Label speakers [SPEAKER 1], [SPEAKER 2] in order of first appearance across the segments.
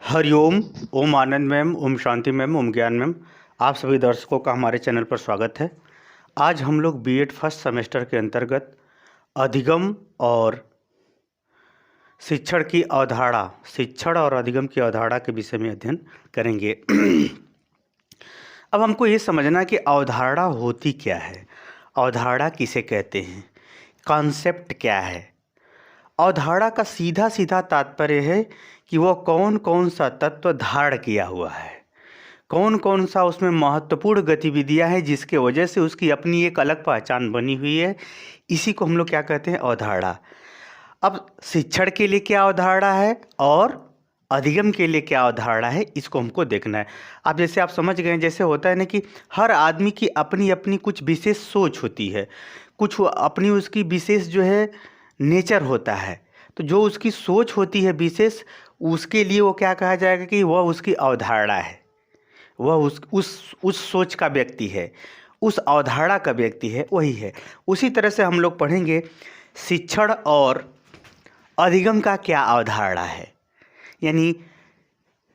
[SPEAKER 1] हरिओम। ओम आनंद ma'am, Om Shanti ma'am, ओम ज्ञान ma'am, आप सभी दर्शकों का हमारे चैनल पर स्वागत है। आज हम लोग बीएड फर्स्ट सेमेस्टर के अंतर्गत अधिगम और शिक्षण की अवधारणा, शिक्षण और अधिगम की अवधारणा के विषय में अध्ययन करेंगे। अब हमको ये समझना कि अवधारणा होती क्या है, अवधारणा किसे कहते हैं, कॉन्सेप्ट क्या है। अवधारणा का सीधा सीधा तात्पर्य है कि वह कौन कौन सा तत्व धारण किया हुआ है, कौन कौन सा उसमें महत्वपूर्ण गतिविधियां हैं जिसके वजह से उसकी अपनी एक अलग पहचान बनी हुई है। इसी को हम लोग क्या कहते हैं, अवधारणा। अब शिक्षण के लिए क्या अवधारणा है और अधिगम के लिए क्या अवधारणा है, इसको हमको देखना है। अब जैसे आप समझ गए, जैसे होता है ना कि हर आदमी की अपनी अपनी कुछ विशेष सोच होती है, कुछ अपनी उसकी विशेष जो है नेचर होता है। तो जो उसकी सोच होती है विशेष, उसके लिए वो क्या कहा जाएगा कि वह उसकी अवधारणा है, वह उस सोच का व्यक्ति है, उस अवधारणा का व्यक्ति है, वही है। उसी तरह से हम लोग पढ़ेंगे शिक्षण और अधिगम का क्या अवधारणा है, यानी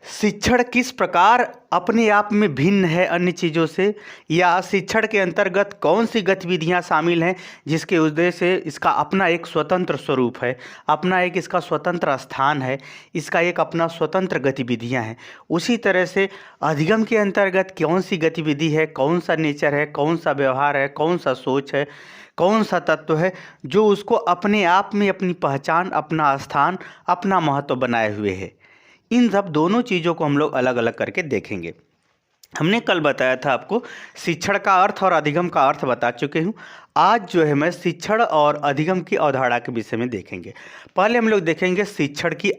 [SPEAKER 1] शिक्षण किस प्रकार अपने आप में भिन्न है अन्य चीज़ों से, या शिक्षण के अंतर्गत कौन सी गतिविधियां शामिल हैं जिसके उद्देश्य से इसका अपना एक स्वतंत्र स्वरूप है, अपना एक इसका स्वतंत्र स्थान है, इसका एक अपना स्वतंत्र गतिविधियां हैं। उसी तरह से अधिगम के अंतर्गत कौन सी गतिविधि है, कौन सा नेचर है, कौन सा व्यवहार है, कौन सा सोच है, कौन सा तत्व है जो उसको अपने आप में अपनी पहचान, अपना स्थान, अपना महत्व बनाए हुए है। इन सब दोनों चीज़ों को हम लोग अलग अलग करके देखेंगे। हमने कल बताया था आपको शिक्षण का अर्थ और अधिगम का अर्थ बता चुके हूँ। आज जो है मैं शिक्षण और अधिगम की अवधारणा के विषय में देखेंगे। पहले हम लोग देखेंगे शिक्षण की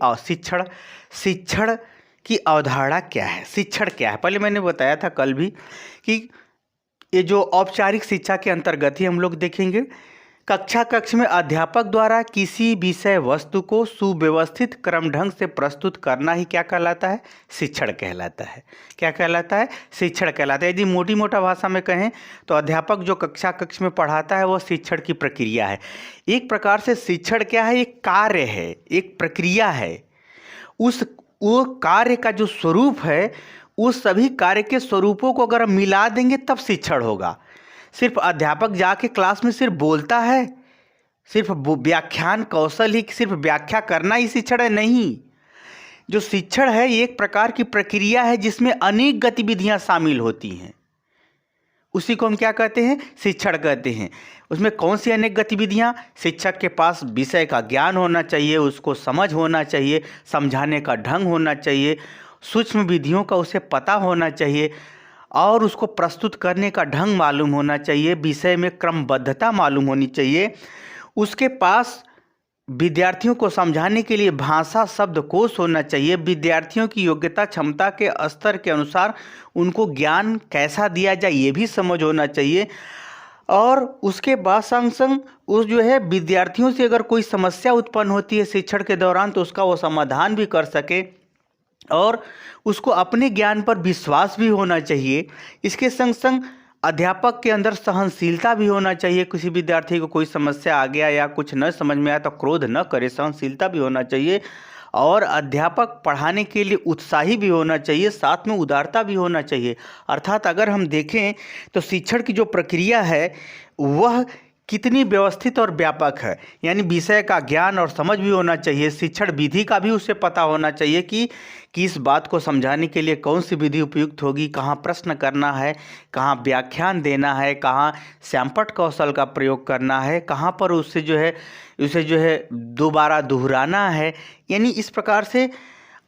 [SPEAKER 1] अवधारणा क्या है, शिक्षण क्या है। पहले मैंने बताया था कल भी कि ये जो औपचारिक शिक्षा के अंतर्गत ही हम लोग देखेंगे। कक्ष में अध्यापक द्वारा किसी विषय वस्तु को सुव्यवस्थित क्रम ढंग से प्रस्तुत करना ही क्या कहलाता है, शिक्षण कहलाता है। क्या कहलाता है, शिक्षण कहलाता है। यदि मोटी मोटा भाषा में कहें तो अध्यापक जो कक्ष में पढ़ाता है वह शिक्षण की प्रक्रिया है। एक प्रकार से शिक्षण क्या है, एक कार्य है, एक प्रक्रिया है। वो कार्य का जो स्वरूप है, उस सभी कार्य के स्वरूपों को अगर हम मिला देंगे तब शिक्षण होगा। सिर्फ अध्यापक जाके क्लास में सिर्फ बोलता है, सिर्फ व्याख्यान कौशल ही, सिर्फ व्याख्या करना ही शिक्षण है, नहीं। जो शिक्षण है ये एक प्रकार की प्रक्रिया है जिसमें अनेक गतिविधियां शामिल होती हैं। उसी को हम क्या कहते हैं, शिक्षण कहते हैं। उसमें कौन सी अनेक गतिविधियां, शिक्षक के पास विषय का ज्ञान होना चाहिए, उसको समझ होना चाहिए, समझाने का ढंग होना चाहिए, सूक्ष्म विधियों का उसे पता होना चाहिए और उसको प्रस्तुत करने का ढंग मालूम होना चाहिए, विषय में क्रमबद्धता मालूम होनी चाहिए। उसके पास विद्यार्थियों को समझाने के लिए भाषा शब्दकोश होना चाहिए। विद्यार्थियों की योग्यता क्षमता के स्तर के अनुसार उनको ज्ञान कैसा दिया जाए ये भी समझ होना चाहिए। और उसके बाद संग संग उस जो है विद्यार्थियों से अगर कोई समस्या उत्पन्न होती है शिक्षण के दौरान तो उसका वो समाधान भी कर सके और उसको अपने ज्ञान पर विश्वास भी होना चाहिए। इसके संग संग अध्यापक के अंदर सहनशीलता भी होना चाहिए। किसी विद्यार्थी को कोई समस्या आ गया या कुछ न समझ में आया तो क्रोध न करे, सहनशीलता भी होना चाहिए। और अध्यापक पढ़ाने के लिए उत्साही भी होना चाहिए, साथ में उदारता भी होना चाहिए। अर्थात अगर हम देखें तो शिक्षण की जो प्रक्रिया है वह कितनी व्यवस्थित और व्यापक है, यानी विषय का ज्ञान और समझ भी होना चाहिए। शिक्षण विधि का भी उसे पता होना चाहिए कि किस बात को समझाने के लिए कौन सी विधि उपयुक्त होगी, कहाँ प्रश्न करना है, कहाँ व्याख्यान देना है, कहाँ सैंपट कौशल का प्रयोग करना है, कहाँ पर उसे जो है दोबारा दोहराना है। यानी इस प्रकार से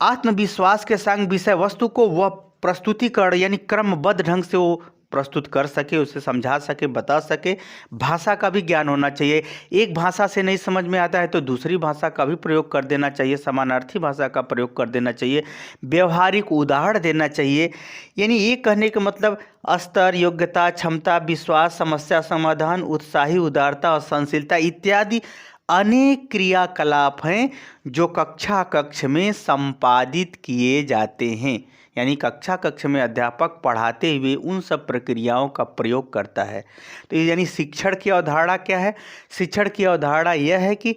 [SPEAKER 1] आत्मविश्वास के संग विषय वस्तु को वह प्रस्तुतिकरण यानी क्रमबद्ध ढंग से वो प्रस्तुत कर सके, उसे समझा सके, बता सके। भाषा का भी ज्ञान होना चाहिए। एक भाषा से नहीं समझ में आता है तो दूसरी भाषा का भी प्रयोग कर देना चाहिए, समानार्थी भाषा का प्रयोग कर देना चाहिए, व्यवहारिक उदाहरण देना चाहिए। यानी ये कहने का मतलब स्तर, योग्यता, क्षमता, विश्वास, समस्या समाधान, उत्साही, उदारता और सहनशीलता इत्यादि अनेक क्रियाकलाप हैं जो कक्ष में संपादित किए जाते हैं। यानी कक्ष में अध्यापक पढ़ाते हुए उन सब प्रक्रियाओं का प्रयोग करता है। तो यानी शिक्षण की अवधारणा क्या है, शिक्षण की अवधारणा यह है कि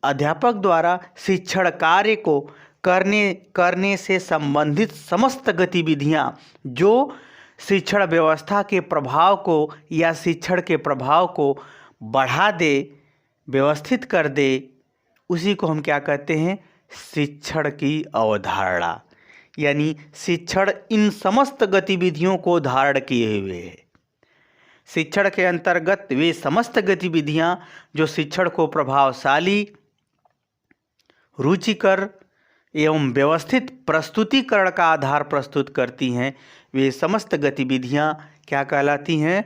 [SPEAKER 1] अध्यापक द्वारा शिक्षण कार्य को करने से संबंधित समस्त गतिविधियां जो शिक्षण व्यवस्था के प्रभाव को या शिक्षण के प्रभाव को बढ़ा दे, व्यवस्थित कर दे, उसी को हम क्या कहते हैं? शिक्षण की अवधारणा। यानी शिक्षण इन समस्त गतिविधियों को धारण किए हुए है। शिक्षण के अंतर्गत वे समस्त गतिविधियां जो शिक्षण को प्रभावशाली, रुचिकर एवं व्यवस्थित प्रस्तुतिकरण का आधार प्रस्तुत करती हैं, वे समस्त गतिविधियां क्या कहलाती हैं?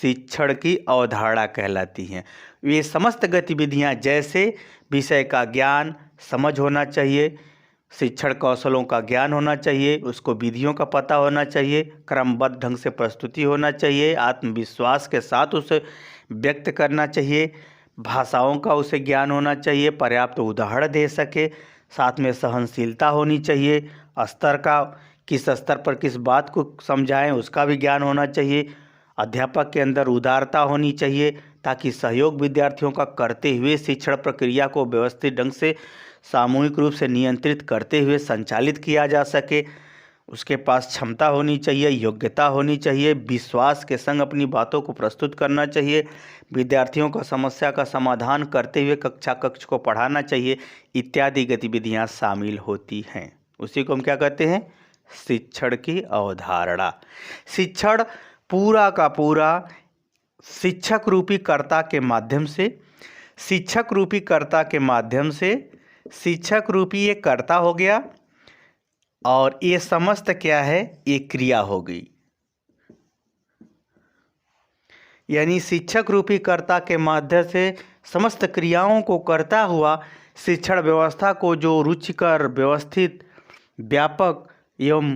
[SPEAKER 1] शिक्षण की अवधारणा कहलाती हैं। वे समस्त गतिविधियां जैसे विषय का ज्ञान, समझ होना चाहिए, शिक्षण कौशलों का ज्ञान होना चाहिए, उसको विधियों का पता होना चाहिए, क्रमबद्ध ढंग से प्रस्तुति होना चाहिए, आत्मविश्वास के साथ उसे व्यक्त करना चाहिए, भाषाओं का उसे ज्ञान होना चाहिए, पर्याप्त उदाहरण दे सके, साथ में सहनशीलता होनी चाहिए, स्तर का किस स्तर पर किस बात को समझाएं उसका भी ज्ञान होना चाहिए, अध्यापक के अंदर उदारता होनी चाहिए ताकि सहयोग विद्यार्थियों का करते हुए शिक्षण प्रक्रिया को व्यवस्थित ढंग से सामूहिक रूप से नियंत्रित करते हुए संचालित किया जा सके। उसके पास क्षमता होनी चाहिए, योग्यता होनी चाहिए, विश्वास के संग अपनी बातों को प्रस्तुत करना चाहिए, विद्यार्थियों को समस्या का समाधान करते हुए कक्ष को पढ़ाना चाहिए, इत्यादि गतिविधियां शामिल होती हैं। उसी को हम क्या कहते हैं? शिक्षण की अवधारणा। शिक्षण पूरा का पूरा शिक्षक रूपी कर्ता के माध्यम से, शिक्षक रूपी कर्ता के माध्यम से, शिक्षक रूपी ये कर्ता हो गया और ये समस्त क्या है? ये क्रिया हो गई। यानी शिक्षक रूपी कर्ता के माध्यम से समस्त क्रियाओं को करता हुआ शिक्षण व्यवस्था को जो रुचिकर, व्यवस्थित, व्यापक एवं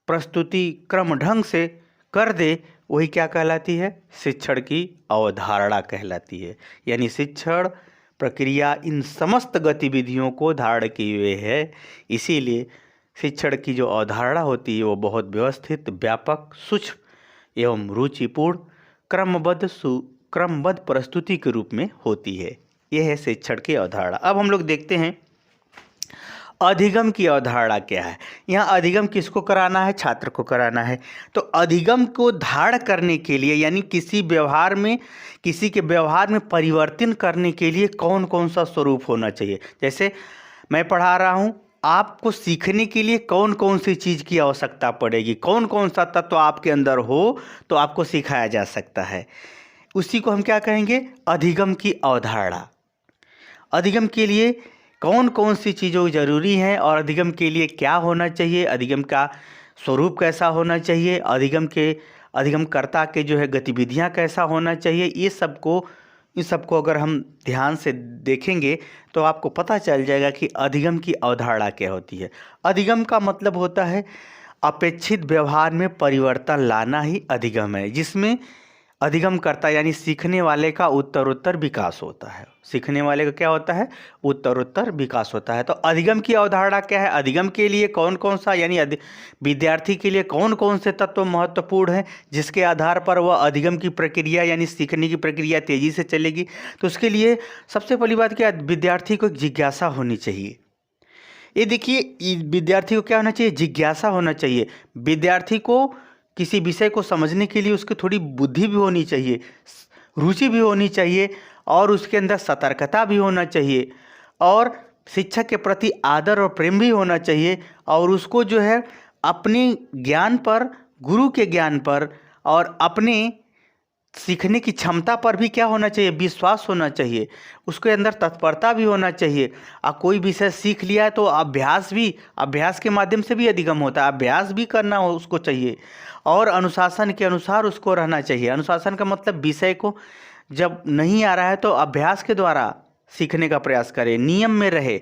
[SPEAKER 1] प्रस्तुति क्रम ढंग से कर दे, वही क्या कहलाती है? शिक्षण की अवधारणा कहलाती है। यानी शिक्षण प्रक्रिया इन समस्त गतिविधियों को धारण किए हुए है, इसीलिए शिक्षण की जो अवधारणा होती है वो बहुत व्यवस्थित, व्यापक, सूक्ष्म एवं रुचिपूर्ण, क्रमबद्ध प्रस्तुति के रूप में होती है। यह है शिक्षण की अवधारणा। अब हम लोग देखते हैं अधिगम की अवधारणा क्या है। यहाँ अधिगम किसको कराना है? छात्र को कराना है। तो अधिगम को धारण करने के लिए, यानी किसी के व्यवहार में परिवर्तन करने के लिए कौन कौन सा स्वरूप होना चाहिए। जैसे मैं पढ़ा रहा हूँ, आपको सीखने के लिए कौन कौन सी चीज़ की आवश्यकता पड़ेगी, कौन कौन सा तत्व आपके अंदर हो तो आपको सिखाया जा सकता है, उसी को हम क्या कहेंगे? अधिगम की अवधारणा। अधिगम के लिए कौन कौन सी चीज़ों ज़रूरी हैं और अधिगम के लिए क्या होना चाहिए, अधिगम का स्वरूप कैसा होना चाहिए, अधिगमकर्ता के जो है गतिविधियां कैसा होना चाहिए, इन सबको अगर हम ध्यान से देखेंगे तो आपको पता चल जाएगा कि अधिगम की अवधारणा क्या होती है। अधिगम का मतलब होता है अपेक्षित व्यवहार में परिवर्तन लाना ही अधिगम है, जिसमें अधिगमकर्ता यानी सीखने वाले का उत्तरोत्तर विकास होता है। सीखने वाले का क्या होता है? उत्तरोत्तर विकास होता है। तो अधिगम की अवधारणा क्या है? अधिगम के लिए कौन कौन सा, यानी विद्यार्थी के लिए कौन कौन से तत्व महत्वपूर्ण हैं जिसके आधार पर वह अधिगम की प्रक्रिया यानी सीखने की प्रक्रिया तेजी से चलेगी। तो उसके लिए सबसे पहली बात क्या, विद्यार्थी को जिज्ञासा होनी चाहिए। ये देखिए, विद्यार्थी को क्या होना चाहिए? जिज्ञासा होना चाहिए। विद्यार्थी को किसी विषय को समझने के लिए उसकी थोड़ी बुद्धि भी होनी चाहिए, रुचि भी होनी चाहिए और उसके अंदर सतर्कता भी होना चाहिए और शिक्षक के प्रति आदर और प्रेम भी होना चाहिए और उसको जो है अपने ज्ञान पर, गुरु के ज्ञान पर और अपने सीखने की क्षमता पर भी क्या होना चाहिए? विश्वास होना चाहिए। उसके अंदर तत्परता भी होना चाहिए। कोई विषय सीख लिया है तो अभ्यास के माध्यम से भी अधिगम होता है, अभ्यास भी करना उसको चाहिए और अनुशासन के अनुसार उसको रहना चाहिए। अनुशासन का मतलब विषय को जब नहीं आ रहा है तो अभ्यास के द्वारा सीखने का प्रयास करे, नियम में रहे।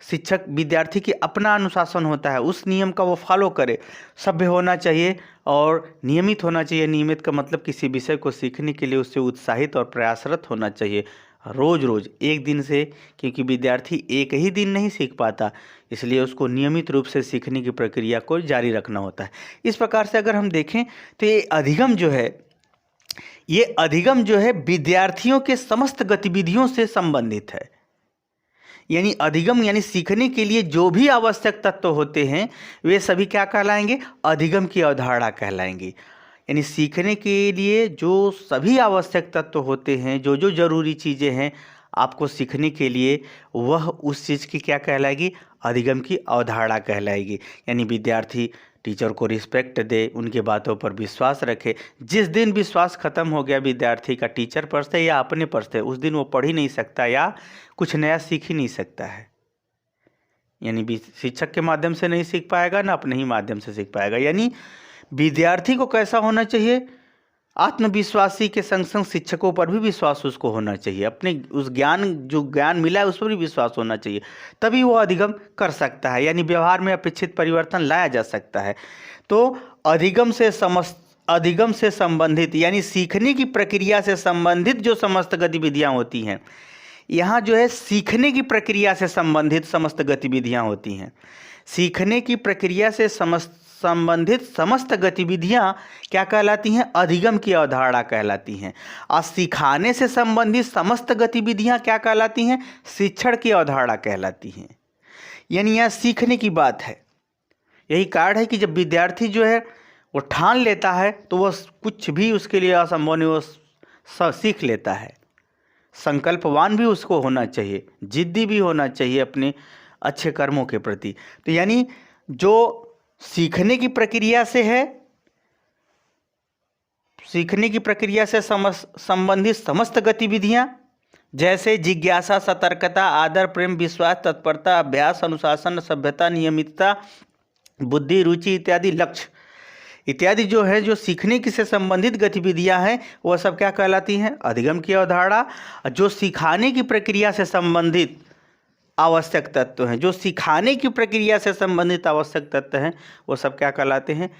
[SPEAKER 1] शिक्षक विद्यार्थी की अपना अनुशासन होता है, उस नियम का वो फॉलो करे। सभ्य होना चाहिए और नियमित होना चाहिए। नियमित का मतलब किसी विषय को सीखने के लिए उससे उत्साहित और प्रयासरत होना चाहिए रोज़ एक दिन से, क्योंकि विद्यार्थी एक ही दिन नहीं सीख पाता, इसलिए उसको नियमित रूप से सीखने की प्रक्रिया को जारी रखना होता है। इस प्रकार से अगर हम देखें तो ये अधिगम जो है विद्यार्थियों के समस्त गतिविधियों से संबंधित है। यानी अधिगम यानी सीखने के लिए जो भी आवश्यक तत्व होते हैं वे सभी क्या कहलाएंगे, अधिगम की अवधारणा कहलाएंगे। यानी सीखने के लिए जो सभी आवश्यक तत्व होते हैं, जो जो जरूरी चीज़ें हैं आपको सीखने के लिए, वह उस चीज़ की क्या कहलाएगी, अधिगम की अवधारणा कहलाएगी। यानी विद्यार्थी टीचर को रिस्पेक्ट दे, उनके बातों पर विश्वास रखे। जिस दिन विश्वास खत्म हो गया विद्यार्थी का टीचर पर से या अपने पर से, उस दिन वो पढ़ ही नहीं सकता या कुछ नया सीख ही नहीं सकता है। यानी शिक्षक के माध्यम से नहीं सीख पाएगा ना अपने ही माध्यम से सीख पाएगा। यानी विद्यार्थी को कैसा होना चाहिए, आत्मविश्वासी के संग संग शिक्षकों पर भी विश्वास उसको होना चाहिए, अपने उस जो ज्ञान मिला है उस पर भी विश्वास होना चाहिए, तभी वो अधिगम कर सकता है। यानी व्यवहार में अपेक्षित परिवर्तन लाया जा सकता है। तो अधिगम से संबंधित यानी सीखने की प्रक्रिया से संबंधित जो समस्त गतिविधियां होती हैं, यहाँ जो है सीखने की प्रक्रिया से संबंधित समस्त गतिविधियां होती हैं। सीखने की प्रक्रिया से संबंधित समस्त गतिविधियां क्या कहलाती हैं, अधिगम की अवधारणा कहलाती हैं। और सिखाने से संबंधित समस्त गतिविधियां क्या कहलाती हैं, शिक्षण की अवधारणा कहलाती हैं। यानी यह सीखने की बात है। यही कारण है कि जब विद्यार्थी जो है वो ठान लेता है तो वह कुछ भी उसके लिए असंभव नहीं, वो सीख लेता है। संकल्पवान भी उसको होना चाहिए, जिद्दी भी होना चाहिए अपने अच्छे कर्मों के प्रति। तो यानी जो सीखने की प्रक्रिया से है, सीखने की प्रक्रिया से संबंधित समस्त गतिविधियां जैसे जिज्ञासा, सतर्कता, आदर, प्रेम, विश्वास, तत्परता, अभ्यास, अनुशासन, सभ्यता, नियमितता, बुद्धि, रुचि इत्यादि, लक्ष्य इत्यादि जो है, जो सीखने की से संबंधित गतिविधियां हैं, वह सब क्या कहलाती हैं, अधिगम की अवधारणा। जो सिखाने की प्रक्रिया से संबंधित आवश्यक तत्व हैं, जो सिखाने की प्रक्रिया से संबंधित आवश्यक तत्व हैं, वो सब क्या कहलाते हैं,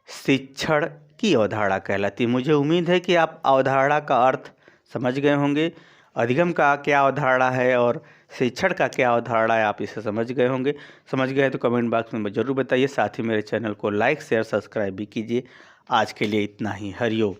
[SPEAKER 1] शिक्षण की अवधारणा कहलाती है। मुझे उम्मीद है कि आप अवधारणा का अर्थ समझ गए होंगे, अधिगम का क्या अवधारणा है और शिक्षण का क्या अवधारणा है, आप इसे समझ गए होंगे। समझ गए तो कमेंट बॉक्स में ज़रूर बताइए। साथ ही मेरे चैनल को लाइक, शेयर, सब्सक्राइब भी कीजिए। आज के लिए इतना ही। हरिओम।